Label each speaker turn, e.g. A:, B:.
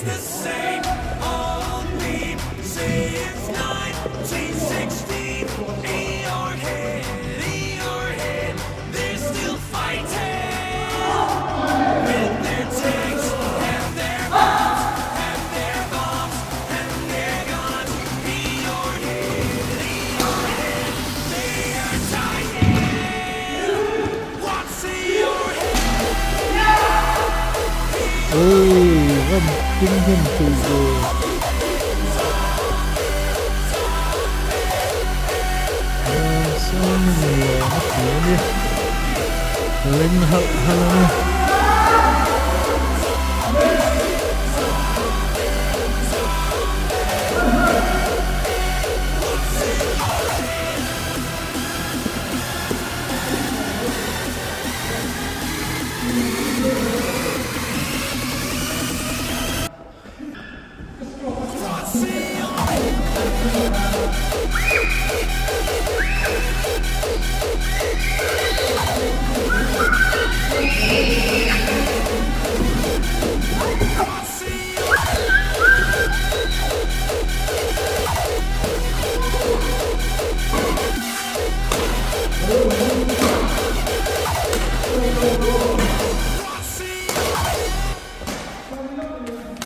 A: the same, only since 1916. Earhead, they're still fighting with their tanks and their bombs and their bombs and their guns. Earhead, they are dying. What's Earhead?
B: เอ้ยว่าขึ้นขึ้นสูงเลยซ้อมเหนื่อยนักเขียนดิเล่นฮัลโหล